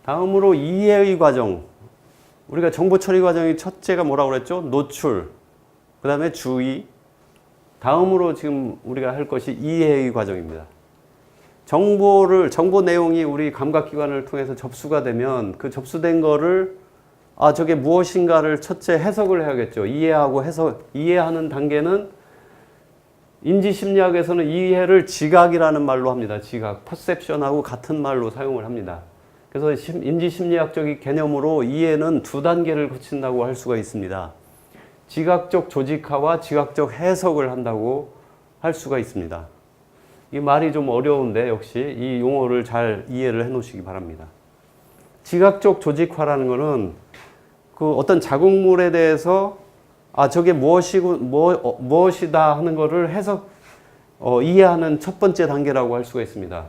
다음으로 이해의 과정. 우리가 정보 처리 과정이 첫째가 뭐라고 그랬죠? 노출. 그 다음에 주의. 다음으로 지금 우리가 할 것이 이해의 과정입니다. 정보 내용이 우리 감각기관을 통해서 접수가 되면 그 접수된 거를 저게 무엇인가를 첫째 해석을 해야겠죠. 이해하고 이해하는 단계는 인지심리학에서는 이해를 지각이라는 말로 합니다. 지각, 퍼셉션하고 같은 말로 사용을 합니다. 그래서 인지심리학적인 개념으로 이해는 두 단계를 거친다고 할 수가 있습니다. 지각적 조직화와 지각적 해석을 한다고 할 수가 있습니다. 이 말이 좀 어려운데 역시 이 용어를 잘 이해를 해 놓으시기 바랍니다. 지각적 조직화라는 것은 그 어떤 자극물에 대해서 저게 무엇이다 하는 것을 이해하는 첫 번째 단계라고 할 수가 있습니다.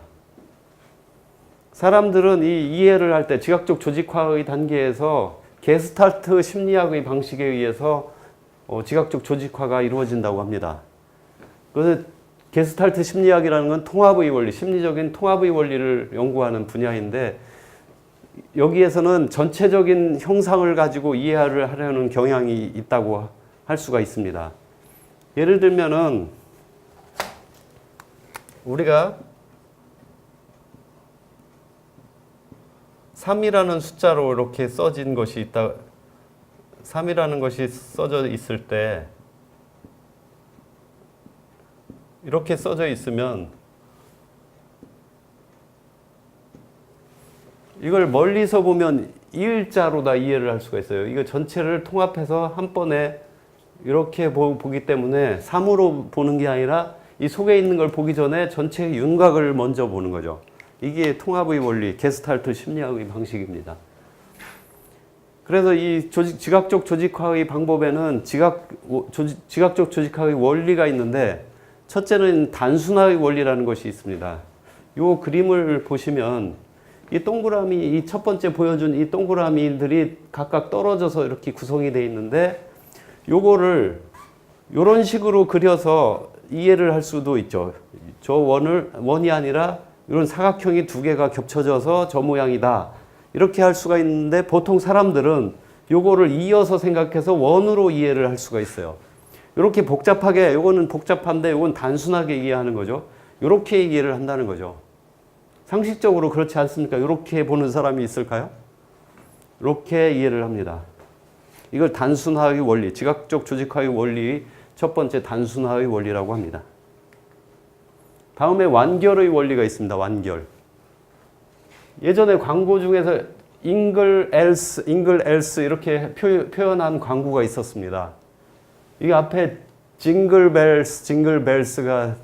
사람들은 이 이해를 할 때 지각적 조직화의 단계에서 게스탈트 심리학의 방식에 의해서 지각적 조직화가 이루어진다고 합니다. 그래서 게스탈트 심리학이라는 건 통합의 원리, 심리적인 통합의 원리를 연구하는 분야인데 여기에서는 전체적인 형상을 가지고 이해를 하려는 경향이 있다고 할 수가 있습니다. 예를 들면은 우리가 3이라는 숫자로 이렇게 써진 것이 있다. 3이라는 것이 써져 있을 때 이렇게 써져 있으면 이걸 멀리서 보면 일자로 다 이해를 할 수가 있어요. 이거 전체를 통합해서 한 번에 이렇게 보기 때문에 3으로 보는 게 아니라 이 속에 있는 걸 보기 전에 전체 윤곽을 먼저 보는 거죠. 이게 통합의 원리, 게스탈트 심리학의 방식입니다. 그래서 이 지각적 조직화의 방법에는 지각적 조직화의 원리가 있는데 첫째는 단순화의 원리라는 것이 있습니다. 이 그림을 보시면 이 동그라미, 이 첫 번째 보여준 이 동그라미들이 각각 떨어져서 이렇게 구성이 되어 있는데 요거를 이런 식으로 그려서 이해를 할 수도 있죠. 저 원이 아니라 이런 사각형이 두 개가 겹쳐져서 저 모양이다. 이렇게 할 수가 있는데 보통 사람들은 요거를 이어서 생각해서 원으로 이해를 할 수가 있어요. 이렇게 복잡하게, 요거는 복잡한데 요건 단순하게 이해하는 거죠. 이렇게 이해를 한다는 거죠. 상식적으로 그렇지 않습니까? 이렇게 보는 사람이 있을까요? 이렇게 이해를 합니다. 이걸 단순화의 원리, 지각적 조직화의 원리, 첫 번째 단순화의 원리라고 합니다. 다음에 완결의 원리가 있습니다. 완결. 예전에 광고 중에서 잉글 엘스 이렇게 표현한 광고가 있었습니다. 이게 앞에 징글벨스가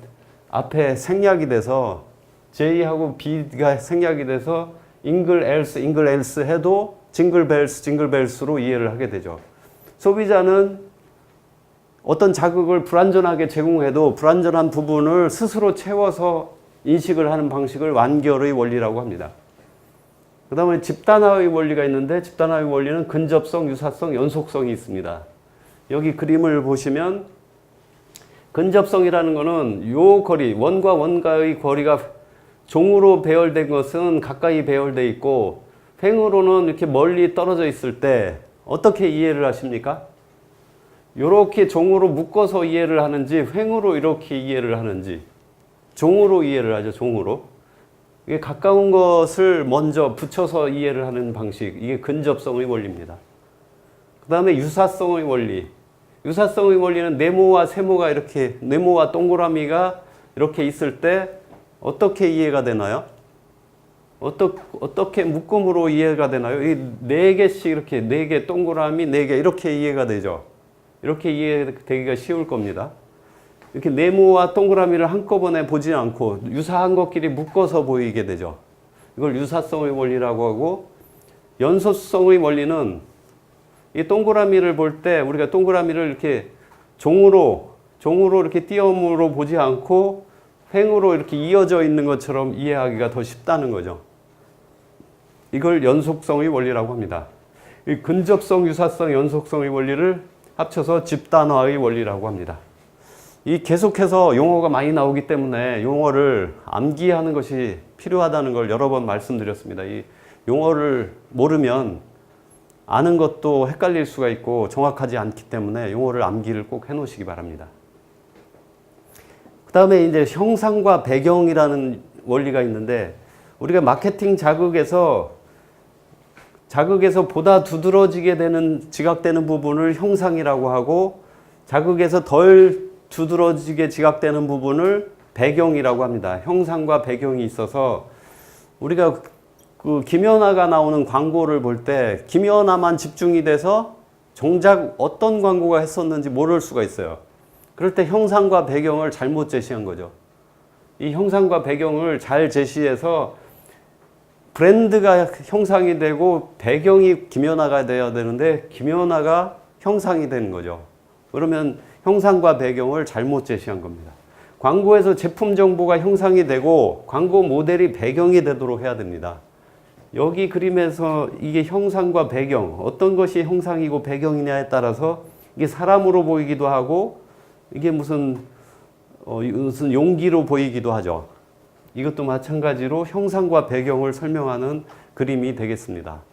앞에 생략이 돼서 J하고 B가 생략이 돼서 잉글 엘스 해도 징글벨스로 이해를 하게 되죠. 소비자는 어떤 자극을 불완전하게 제공해도 불완전한 부분을 스스로 채워서 인식을 하는 방식을 완결의 원리라고 합니다. 그 다음에 집단화의 원리가 있는데 집단화의 원리는 근접성, 유사성, 연속성이 있습니다. 여기 그림을 보시면 근접성이라는 것은 요 거리, 원과 원과의 거리가 종으로 배열된 것은 가까이 배열되어 있고 횡으로는 이렇게 멀리 떨어져 있을 때 어떻게 이해를 하십니까? 이렇게 종으로 묶어서 이해를 하는지 횡으로 이렇게 이해를 하는지 종으로 이해를 하죠. 종으로. 이게 가까운 것을 먼저 붙여서 이해를 하는 방식. 이게 근접성의 원리입니다. 그 다음에 유사성의 원리. 유사성의 원리는 네모와 세모가 이렇게 네모와 동그라미가 이렇게 있을 때 어떻게 이해가 되나요? 어떻게 묶음으로 이해가 되나요? 이 네 개씩 이렇게 네 개 동그라미 네 개 이렇게 이해가 되죠. 이렇게 이해되기가 쉬울 겁니다. 이렇게 네모와 동그라미를 한꺼번에 보지 않고 유사한 것끼리 묶어서 보이게 되죠. 이걸 유사성의 원리라고 하고 연소성의 원리는 이 동그라미를 볼 때 우리가 동그라미를 이렇게 종으로 이렇게 띄엄으로 보지 않고 횡으로 이렇게 이어져 있는 것처럼 이해하기가 더 쉽다는 거죠. 이걸 연속성의 원리라고 합니다. 이 근접성, 유사성, 연속성의 원리를 합쳐서 집단화의 원리라고 합니다. 이 계속해서 용어가 많이 나오기 때문에 용어를 암기하는 것이 필요하다는 걸 여러 번 말씀드렸습니다. 이 용어를 모르면 아는 것도 헷갈릴 수가 있고 정확하지 않기 때문에 용어를 암기를 꼭 해놓으시기 바랍니다. 그 다음에 이제 형상과 배경이라는 원리가 있는데 우리가 마케팅 자극에서 보다 두드러지게 되는 지각되는 부분을 형상이라고 하고 자극에서 덜 두드러지게 지각되는 부분을 배경이라고 합니다. 형상과 배경이 있어서 우리가 그 김연아가 나오는 광고를 볼 때 김연아만 집중이 돼서 정작 어떤 광고가 했었는지 모를 수가 있어요. 그럴 때 형상과 배경을 잘못 제시한 거죠. 이 형상과 배경을 잘 제시해서 브랜드가 형상이 되고 배경이 김연아가 돼야 되는데 김연아가 형상이 되는 거죠. 그러면 형상과 배경을 잘못 제시한 겁니다. 광고에서 제품 정보가 형상이 되고 광고 모델이 배경이 되도록 해야 됩니다. 여기 그림에서 이게 형상과 배경, 어떤 것이 형상이고 배경이냐에 따라서 이게 사람으로 보이기도 하고 이게 무슨 용기로 보이기도 하죠. 이것도 마찬가지로 형상과 배경을 설명하는 그림이 되겠습니다.